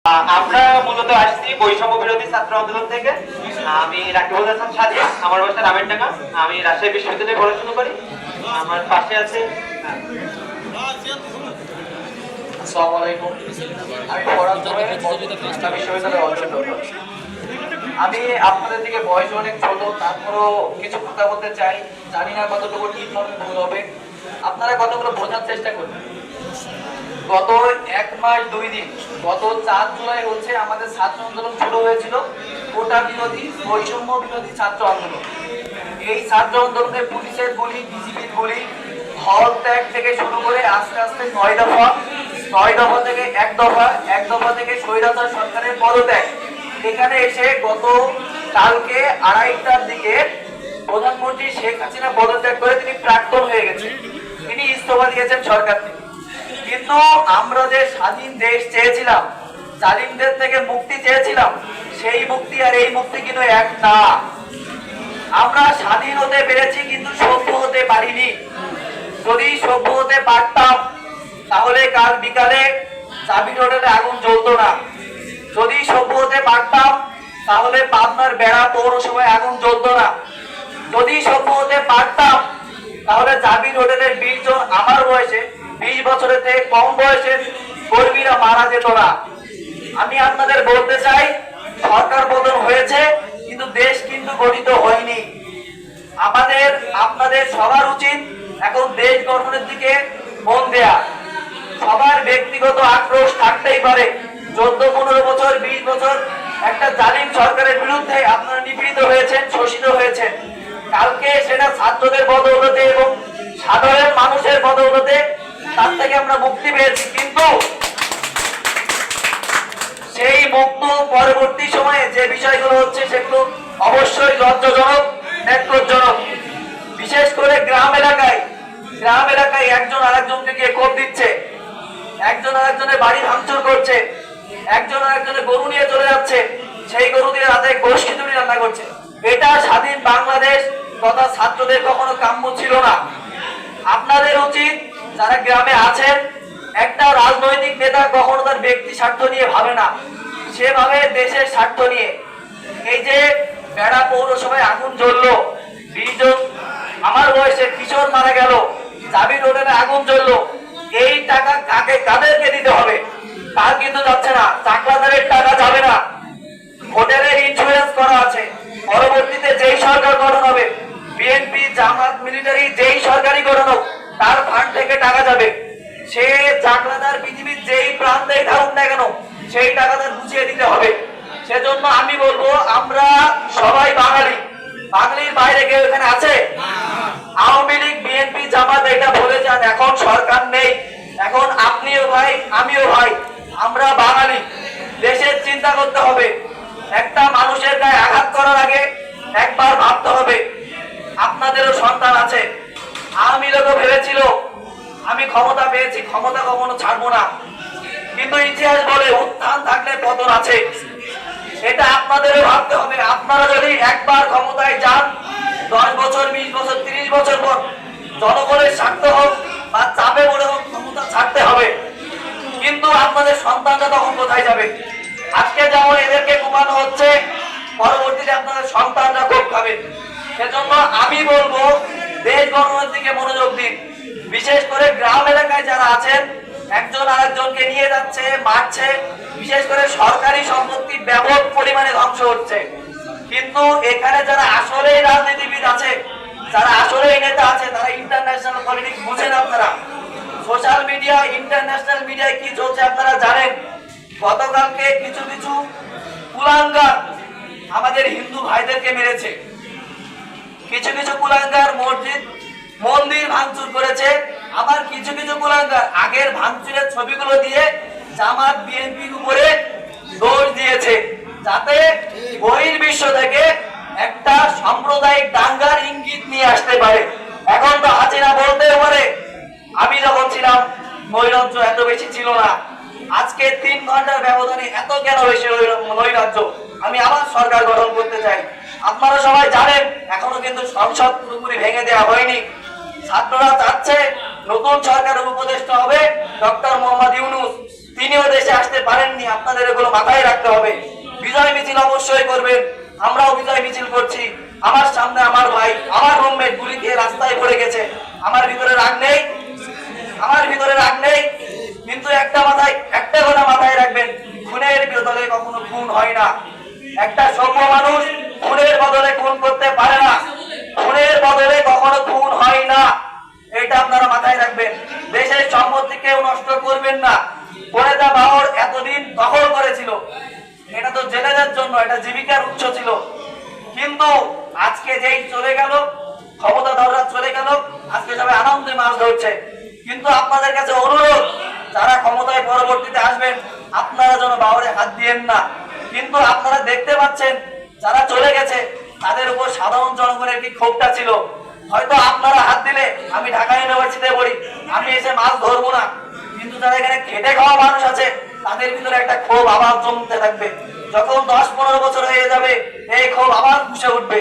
আমরা মূলত আসছি বৈষম্য বিরোধী ছাত্র আন্দোলন থেকে। আমি রাকিবুল হাসান সাজিদ, আমার বাসা রামেরডাঙ্গা। আমি রাজশাহী বিশ্ববিদ্যালয়ে পড়াশোনা করি। আমার পাশে আছে আসসালামু আলাইকুম। আমি পড়াশোনায় ঢাকা বিশ্ববিদ্যালয়ে অধ্যয়ন করি। আমি আপনাদের দিকে বয়স অনেক ছোট, তারপরও কিছু কথা বলতে চাই। জানি না কতটুকু ঠিক হবে ভুল হবে, আপনারা কতগুলো বোঝার চেষ্টা করবেন। গত 1 মাস 2 দিন, গত 4 জুলাই হচ্ছে আমাদের ছাত্র আন্দোলন শুরু হয়েছিল, কোটা বিরোধী বৈষম্য বিরোধী ছাত্র আন্দোলন। এই ছাত্র আন্দোলনে পুলিশের গুলি, বিজিবির গুলি, হল ত্যাগ থেকে শুরু করে আস্তে আস্তে 9 দফা, 9 দফা থেকে 1 দফা, 1 দফা থেকে স্বৈরাচার সরকারের পদত্যাগ। এখানে এসে গত কালকে 2:30টার দিকে প্রধানমন্ত্রী শেখ হাসিনা পদত্যাগ করে তিনি প্রাক্তন হয়ে গেছেন, তিনি ইস্তফা দিয়েছেন সরকার থেকে। কিন্তু আমরা যে স্বাধীন দেশ চেয়েছিলাম, জালিমদের থেকে মুক্তি চেয়েছিলাম, সেই মুক্তি আর এই মুক্তি কিন্তু এক না। আমরা স্বাধীন হতে পেরেছি কিন্তু সভ্য হতে পারিনি। যদি সভ্য হতে পারতাম তাহলে কাল বিকালে চাবি রোডে আগুন জ্বলতো না। যদি সভ্য হতে পারতাম তাহলে পাবনার বেড়া পৌরসভায় আগুন জ্বলতো না। যদি সভ্য হতে পারতাম তাহলে চাবি রোডের 20 জন আমার বয়সে, 20 বছরের থেকে কম বয়সের কর্মীরা মারা যেত না। আমি আপনাদের বলতে চাই, সরকার পতন হয়েছে কিন্তু দেশ কিন্তু গঠিত হয়নি। আমাদের আপনাদের সবার উচিত এখন দেশ গঠনের দিকে মন দেয়া। সবার ব্যক্তিগত আক্রোশ থাকতেই পারে। 14-15 বছর, 20 বছর একটা জালিম সরকারের বিরুদ্ধে আপনারা নিপীড়িত হয়েছেন, শোষিত হয়েছেন। কালকে সেটা ছাত্রদের বদৌলতে এবং সাধারণ মানুষের বদৌলতে তার থেকে আমরা মুক্তি পেয়েছি। কিন্তু সেই মুক্ত পরবর্তী সময়ে যে বিষয়গুলো হচ্ছে সেগুলো অবশ্যই লজ্জাজনক, ন্যাক্কারজনক। বিশেষ করে গ্রাম এলাকায় একজন আরেকজনকে গিয়ে কোপ দিচ্ছে, একজন আরেকজনের বাড়ি ভাঙচুর করছে, একজন আরেকজনের গরু নিয়ে চলে যাচ্ছে, সেই গরু দিয়ে রাতে গোশ খিচুড়ি রান্না করছে। এটা স্বাধীন বাংলাদেশ তথা ছাত্রদের কখনো কাম্য ছিল না। আপনাদের উচিত, যারা গ্রামে আছেন, একটা রাজনৈতিক নেতা কখনো তার ব্যক্তি স্বার্থ নিয়ে ভাবে না, সে ভাবে দেশের স্বার্থ নিয়ে। এই যে বেড়া পৌরসভায় আগুন জ্বললো, 20 জন আমার বয়সে কিশোর মারা গেল, চাবি রোডে আগুন জ্বললো, এই টাকা কাদেরকে দিতে হবে? তার কিন্তু যাচ্ছে না, চাকলাদারের টাকা যাবে না। হোটেলের ইন্স্যুরেন্স করা আছে, পরবর্তীতে যেই সরকার গঠন হবে, বিএনপি, জামাত, মিলিটারি যেই সরকারি গঠন হোক, তার ফান্ড থেকে টাকা যাবে। সে চাকলাদার পৃথিবীর যেই প্রান্তেই থাকুক না কেন, সেই টাকা তার বুঝিয়ে দিতে হবে। সেজন্য আমি বলবো, আমরা সবাই বাঙালি, বাঙালির বাইরে কেউ এখানে আছে? আওয়ামী লীগ, বিএনপি, জামাত এটা বলে যান, এখন সরকার নেই, এখন আপনিও ভাই, আমিও ভাই, আমরা বাঙালি। দেশের চিন্তা করতে হবে। একটা মানুষের গায়ে আঘাত করার আগে একবার ভাবতে হবে। আপনাদেরও সন্তান আছে। আওয়ামী লীগও ভেবেছিল আমি ক্ষমতা পেয়েছি, ক্ষমতা কখনো ছাড়বো না, কিন্তু ইতিহাস বলে উত্থান থাকলে পতন আছে। এটা আপনাদেরও ভাবতে হবে। আপনারা যদি একবার ক্ষমতায় যান, 10 বছর, 20 বছর, 30 বছর পর জনগণের স্বার্থ হোক বা চাপে পড়ে হোক ক্ষমতা ছাড়তে হবে। কিন্তু আপনাদের সন্তানরা তখন কোথায় যাবে? আজকে যেমন এদেরকে ঘুমানো হচ্ছে, পরবর্তীতে আপনাদের সন্তানরা কোপ খাবে। সেজন্য আমি বলবো, দেশ গঠনের দিকে মনোযোগ দিন। বিশেষ করে গ্রাম এলাকায় যারা আছেন, একজন আরেকজনকে নিয়ে যাচ্ছে, মারছে, বিশেষ করে সরকারি সম্পত্তি ব্যাপক পরিমাণে ধ্বংস হচ্ছে। কিন্তু এখানে যারা আসলেই রাজনীতিবিদ আছে, যারা আসলেই নেতা আছে, তারা ইন্টারন্যাশনাল পলিটিক্স বুঝেন। আপনারা সোশ্যাল মিডিয়া, ইন্টারন্যাশনাল মিডিয়ায় কি চলছে আপনারা জানেন। গতকালকে কিছু কিছু কুলাঙ্গার আমাদের হিন্দু ভাইদেরকে মেরেছে, কিছু কিছু কুলাঙ্গার মন্দির ভাঙচুর করেছে, আবার কিছু কিছু কুলাঙ্গার আগের ভাঙচুরের ছবিগুলো দিয়ে জামাত, বিএনপির উপরে দোষ দিয়েছে, যাতে বহির্বিশ্ব থেকে একটা সাম্প্রদায়িক দাঙ্গার ইঙ্গিত নিয়ে আসতে পারে। এখন তো হাসিনা বলতেও পারে, আমি যখন ছিলাম নৈরাজ্য এত বেশি ছিল না, আজকে 3 ঘন্টার ব্যবধানে এত কেন বেশি নৈরাজ্য? আমি আবার সরকার গঠন করতে চাই। আপনারা সবাই জানেন, এখনো কিন্তু সংসদ পুরোপুরি ভেঙে দেওয়া হয়নি। ছাত্ররা চাচ্ছে নতুন সরকারের উপদেষ্টা হবে ডক্টর মোহাম্মদ ইউনূস। তিনিও দেশে আসতে পারেননি। আপনাদের এগুলো মাথায় রাখতে হবে। বিজয় মিছিল অবশ্যই করবেন, আমরাও বিজয় মিছিল করছি। আমার সামনে আমার ভাই, আমার রুমমেট গুলি খেয়ে রাস্তায় পড়ে গেছে। আমার ভিতরে রাগ নেই, আমার ভিতরে রাগ নেই, কিন্তু একটা কথা মাথায় রাখবেন, খুনের বদলে কখনো খুন হয় না। একটা সভ্য মানুষ খুনের বদলে খুন করতে পারে না, খুনের বদলে কখনো খুন হয় না। এটা আপনারা মাথায় রাখবেন। দেশের সম্পত্তি কেউ নষ্ট করবেন না। বনেদা বাহর এতদিন দখল করেছিল, এটা তো জেলেদের জন্য, এটা জীবিকার উৎস ছিল। কিন্তু আজকে যেই চলে গেল, ক্ষমতাধররা চলে গেল, আজকে সবাই আনন্দে মাছ ধরছে। কিন্তু আপনাদের কাছে অনুরোধ, যারা ক্ষমতায় পরবর্তীতে আসবেন, আপনারা যেন বাহরে হাত দিয়েন না। কিন্তু আপনারা দেখতে পাচ্ছেন যারা চলে গেছে তাদের উপর সাধারণ জনগণের কি ক্ষোভটা ছিল। হয়তো আপনারা হাত দিলে, আমি ঢাকা ইউনিভার্সিটিতে পড়ি, আমি এসে মাছ ধরবো না, কিন্তু যারা এখানে খেটে খাওয়া মানুষ আছে তাদের ভিতরে একটা ক্ষোভ আবার জমতে থাকবে। যখন 10-15 বছর হয়ে যাবে, এই ক্ষোভ আবার ফুসে উঠবে।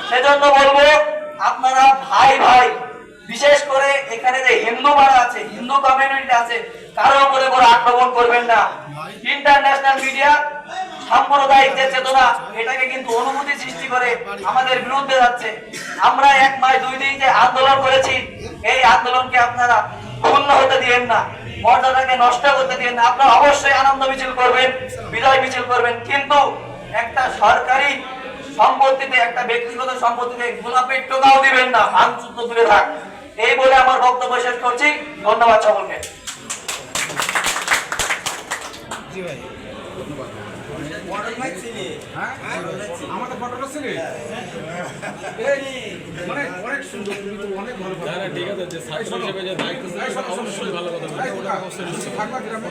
সেজন্য বলবো, আপনারা ভাই ভাই, বিশেষ করে এখানে যে হিন্দু পাড়া আছে, হিন্দু কমিউনিটি আছে, কারো উপরে বড় আক্রমণ করবেন না। ইন্টারন্যাশনাল মিডিয়া সাম্প্রদায়িক যে চেতনা, এটাকে কিন্তু অনুভূতি সৃষ্টি করে আমাদের বিরুদ্ধে যাচ্ছে। আমরা 1 মাস 2 দিন যে আন্দোলন করেছি, এই আন্দোলনকে আপনারা ক্ষুণ্ণ হতে দিয়েন না, মর্যাদাকে নষ্ট করতে দিয়েন না। আপনারা অবশ্যই আনন্দ মিছিল করবেন, বিজয় মিছিল করবেন, কিন্তু একটা সরকারি সম্পত্তিতে, একটা ব্যক্তিগত সম্পত্তিতে গোলাপের টোকাও দিবেন না, ভাঙচুর তো দূরে থাক। এই বলে আমার বক্তব্য শেষ করছি। ধন্যবাদ সকলকে। আমাদের ফটোটা ছিল মানে অনেক সুন্দর, অনেক ভালো। ঠিক আছে, যে ছাত্র হিসেবে যে দায়িত্ব অবশ্যই ভালো কথা। থাকবা গ্রামে